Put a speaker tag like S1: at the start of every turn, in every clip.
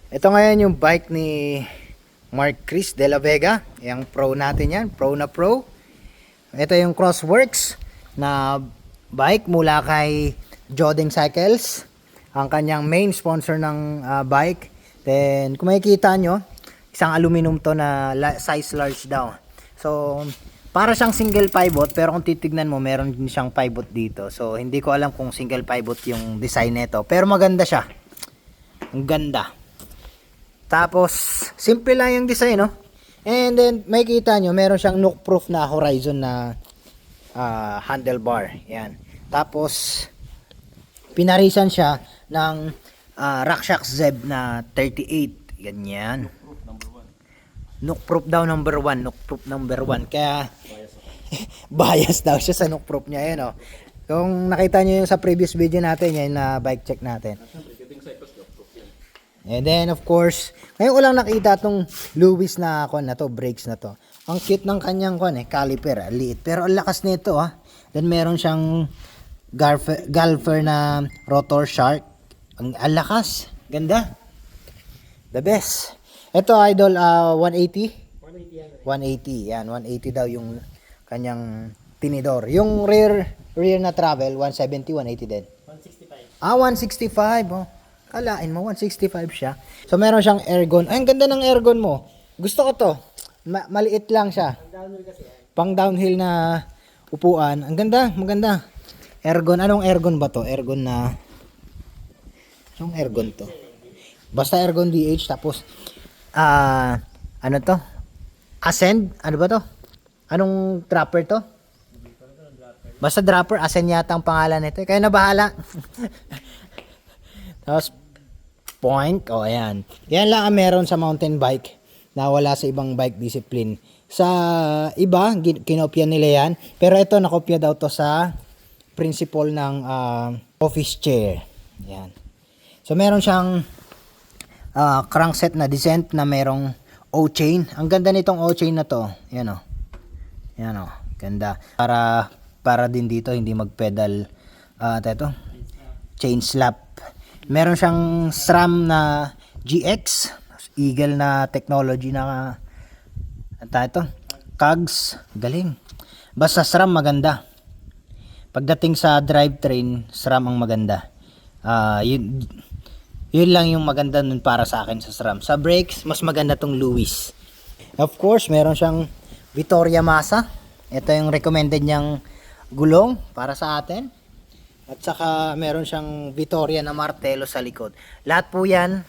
S1: Ito ngayon yung bike ni Mark Chris de la Vega. Yung pro natin yan. Pro na pro. Ito yung Crossworks na bike mula kay Joding Cycles. Ang kanyang main sponsor ng bike. Then kung makikita nyo, isang aluminum to na size large daw. So para siyang single pivot, pero kung titignan mo meron din siyang pivot dito. So hindi ko alam kung single pivot yung design nito, pero maganda siya. Ang ganda. Tapos simple lang yung design, no? And then makikita nyo meron siyang knock proof na Horizon na handlebar. Yan. Tapos pinarisan siya ng RockShox Zeb na 38. Ganyan. Knock proof daw number 1. Knock proof number 1. Kaya bias daw siya sa knock proof niya. Yan, oh. Kung nakita nyo yung sa previous video natin, yan na bike check natin. And then of course, ngayon ko lang nakita tong Lewis na brakes na to. Ang cute ng kanyang caliper, liit. Pero ang lakas nito, ah. Then meron siyang Galfer na rotor shark. Ang lakas. Ganda. The best. Ito idol 180. 180 yan, 180 daw yung kanyang tinidor. Yung rear na travel 170, 180 din.
S2: 165.
S1: 165. Oh. Kalain mo 165 siya. So meron siyang airgon. Ay, ang ganda ng airgon mo. Gusto ko to. Maliit lang siya.
S2: Downhill kasi.
S1: Pang downhill na upuan. Ang ganda, maganda. Airgon. Anong airgon ba to? Airgon na anong airgon to? Basta airgon DH tapos ano to? Ascend? Ano ba to? Anong dropper to? Basta dropper, Ascend yata ang pangalan nito. Kayo na bahala. Tapos point, ayan. Yan lang ang meron sa mountain bike na wala sa ibang bike discipline. Sa iba, kinopya nila yan. Pero ito, nakopya daw to sa principle ng office chair. Yan. So meron siyang crankset na descent na merong O-chain. Ang ganda nitong O-chain na to. Yan o. Yan o. Ganda. Para din dito hindi mag-pedal chain slap. Meron siyang SRAM na GX. Eagle na technology na cogs. Galing. Basta SRAM maganda. Pagdating sa drivetrain, SRAM ang maganda. Yun lang yung maganda nun para sa akin sa SRAM. Sa brakes, mas maganda tong Lewis. Of course, meron siyang Vittoria Masa. Ito yung recommended niyang gulong para sa atin. At saka meron siyang Vittoria na martelo sa likod. Lahat po yan,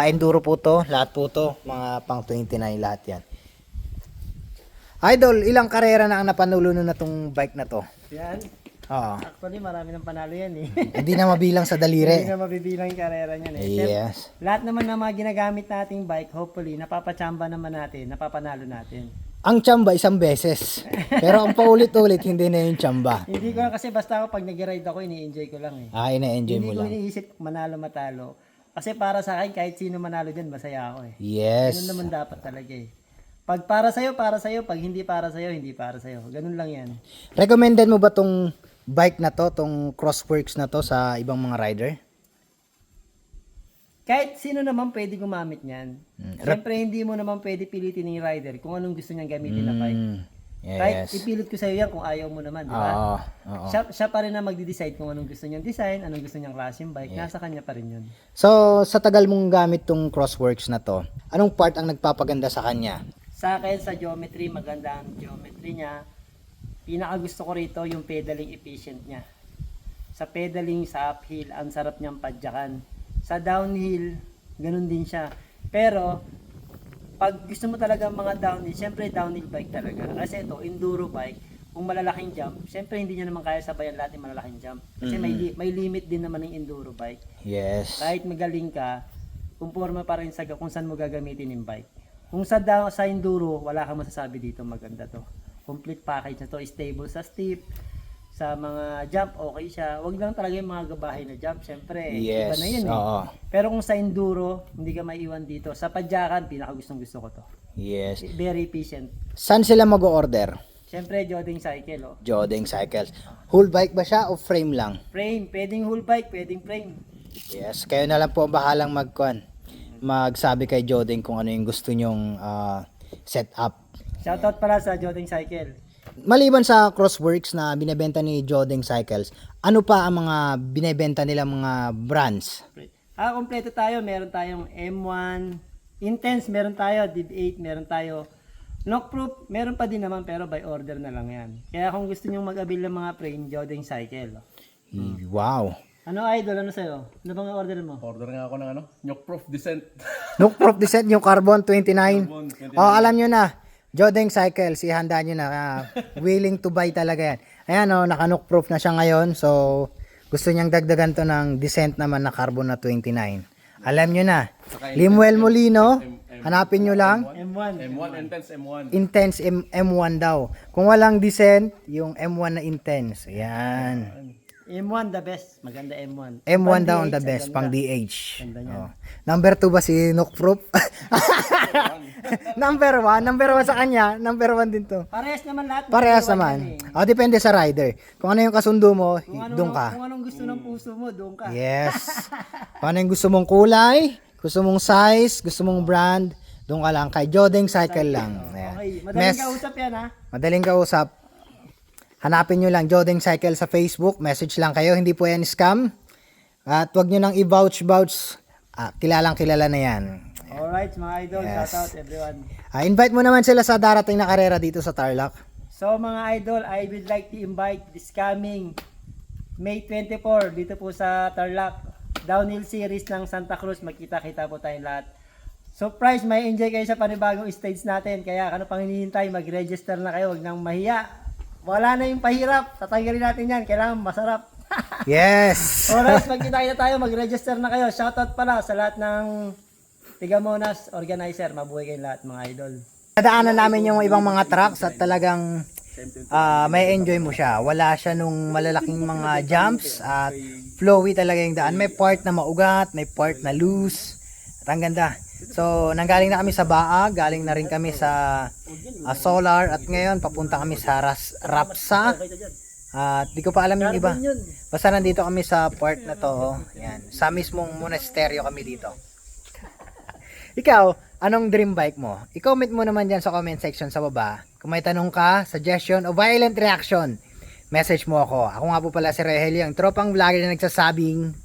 S1: enduro po to. Lahat po to, mga pang 29 lahat yan. Idol, ilang karera na ang napanulunan na tong bike na to?
S2: Yan.
S1: Oo.
S2: Actually, marami ng panalo yan eh.
S1: Hindi na mabilang sa daliri.
S2: Hindi na mabibilang yung karera niyan eh.
S1: Yes.
S2: Lahat naman ng mga ginagamit nating bike, hopefully, napapachamba naman natin, napapanalo natin.
S1: Ang tsamba isang beses. Pero ang paulit-ulit, hindi na yung tsamba.
S2: Hindi ko kasi basta ako pag nag-ride ako, ini-enjoy ko lang eh.
S1: Ina-enjoy mo
S2: Hindi ko
S1: lang.
S2: iniisip manalo matalo. Kasi para sa akin, kahit sino manalo dyan, masaya ako eh.
S1: Yes.
S2: Ganun naman dapat talaga eh. Pag para sa'yo, para sa'yo. Pag hindi para sa'yo, hindi para sa'yo. Ganun lang yan.
S1: Recommended mo ba tong bike na to, tong Crossworks na to sa ibang mga rider?
S2: Kahit sino naman pwede gumamit niyan. Siyempre, hindi mo naman pwede pilitin ng rider kung anong gusto niyang gamitin na bike. Kahit
S1: Yes.
S2: ipilit ko sa'yo yan kung ayaw mo naman, di ba?
S1: Oo.
S2: Siya pa rin na magde-decide kung anong gusto niyang design, anong gusto niyang klaseng bike. Nasa kanya pa rin yun.
S1: So, sa tagal mong gamit tong Crossworks na to, anong part ang nagpapaganda sa kanya?
S2: Sa akin, sa geometry, maganda ang geometry niya. Pinaka gusto ko rito yung pedaling efficient niya. Sa pedaling sa uphill, ang sarap niyang padyakan. Sa downhill, ganun din siya. Pero, pag gusto mo talaga mga downhill, syempre downhill bike talaga. Kasi ito, enduro bike, kung malalaking jump, syempre hindi niya naman kaya sabayan lahat ng malalaking jump. Kasi may limit din naman ng enduro bike.
S1: Yes.
S2: Kahit magaling ka, kumporma pa rin sa kung saan mo gagamitin yung bike. Kung sa enduro, wala kang masasabi dito, maganda to. Complete package na to, stable sa steep, sa mga jump, okay siya. Wag lang talaga yung mga gabahay na jump, syempre, iba
S1: Yes.
S2: na yun eh.
S1: Oo.
S2: Pero kung sa enduro, hindi ka maiiwan dito. Sa padyakan, pinakagustong gusto ko to.
S1: Yes.
S2: Very efficient.
S1: Saan sila mag-order?
S2: Syempre, Joding Cycle, oh.
S1: Joding Cycles. Whole bike ba siya o frame lang?
S2: Frame, pwedeng whole bike, pwedeng frame.
S1: Yes. Kayo na lang po ang bahalang magsabi kay Jodeng kung ano yung gusto nyong setup.
S2: Shoutout pala sa Jodeng Cycle.
S1: Maliban sa Crossworks na binebenta ni Jodeng Cycles, ano pa ang mga binebenta nila mga brands?
S2: Kompleto tayo. Meron tayong M1 Intense, meron tayo Div 8, meron tayo Knockproof, meron pa din naman pero by order na lang yan. Kaya kung gusto nyo mag-avail ng mga frame, Jodeng Cycle.
S1: Wow.
S2: Ano idol? Ano sa'yo? Ano bang order mo?
S3: Order nga ako ng Knockproof Descent.
S1: Knockproof Descent yung Carbon 29.
S3: Carbon 29.
S1: Oh, alam nyo na. Jodeng Cycles, ihanda nyo na. Willing to buy talaga yan. Ayan o, naka-knockproof na siya ngayon. So, gusto niyang dagdagan to ng Descent naman na Carbon na 29. Alam nyo na. Limuel Molino, hanapin nyo lang.
S2: M1.
S3: M1, Intense M1.
S1: Intense M1 daw. Kung walang Descent, yung M1 na Intense. Ayan.
S2: M1 the best. Maganda M1.
S1: M1
S2: Pang
S1: daw ang
S2: DH,
S1: the best,
S2: ang
S1: pang
S2: ganda.
S1: DH.
S2: Ganda niyan.
S1: Oh. Number 2 ba si Knockproof? Number 1 sa kanya, number 1 din to.
S2: Parehas naman lahat.
S1: Parehas
S2: Number one
S1: naman.
S2: yan eh.
S1: O, depende sa rider. Kung ano yung kasundo mo,
S2: Kung
S1: doon ka.
S2: Kung anong gusto ng puso mo, doon ka.
S1: Yes. Kung ano yung gusto mong kulay, gusto mong size, gusto mong brand, doon ka lang. Kay Jodeng Cycle lang. Ayan.
S2: Okay, madaling kausap yan ha.
S1: Madaling kausap. Hanapin nyo lang Jodeng Cycle sa Facebook. Message lang kayo. Hindi po yan scam. At wag nyo nang i-vouch. Kilalang kilala na yan.
S2: Alright mga idol,
S1: Yes.
S2: shout out everyone.
S1: Invite mo naman sila sa darating na karera dito sa Tarlac.
S2: So mga idol, I would like to invite this coming May 24 dito po sa Tarlac Downhill Series ng Santa Cruz. Magkita-kita po tayong lahat. Surprise, may enjoy kayo sa panibagong stage natin. Kaya ano pang hinihintay, mag-register na kayo, huwag nang mahiya. Wala na yung pahirap, tatanggalin natin yan, kailangan masarap.
S1: Yes!
S2: Alright, magkita-kita tayo, mag-register na kayo. Shoutout pala sa lahat ng Tigamonas organizer. Mabuhay kayong lahat mga idol.
S1: Nadaanan namin yung ibang mga trucks at talagang may enjoy mo siya. Wala siya nung malalaking mga jumps at flowy talaga yung daan. May part na maugat, may part na loose. At ang ganda. So, nanggaling na kami sa Baag, galing na rin kami sa Solar at ngayon papunta kami sa Rapsa. At di ko pa alam yung iba. Basta nandito kami sa part na to. Yan. Sa mismong monasteryo kami dito. Ikaw, anong dream bike mo? I-comment mo naman dyan sa comment section sa baba. Kung may tanong ka, suggestion o violent reaction, message mo ako. Ako nga po pala si Rahel, ang tropang vlogger na nagsasabing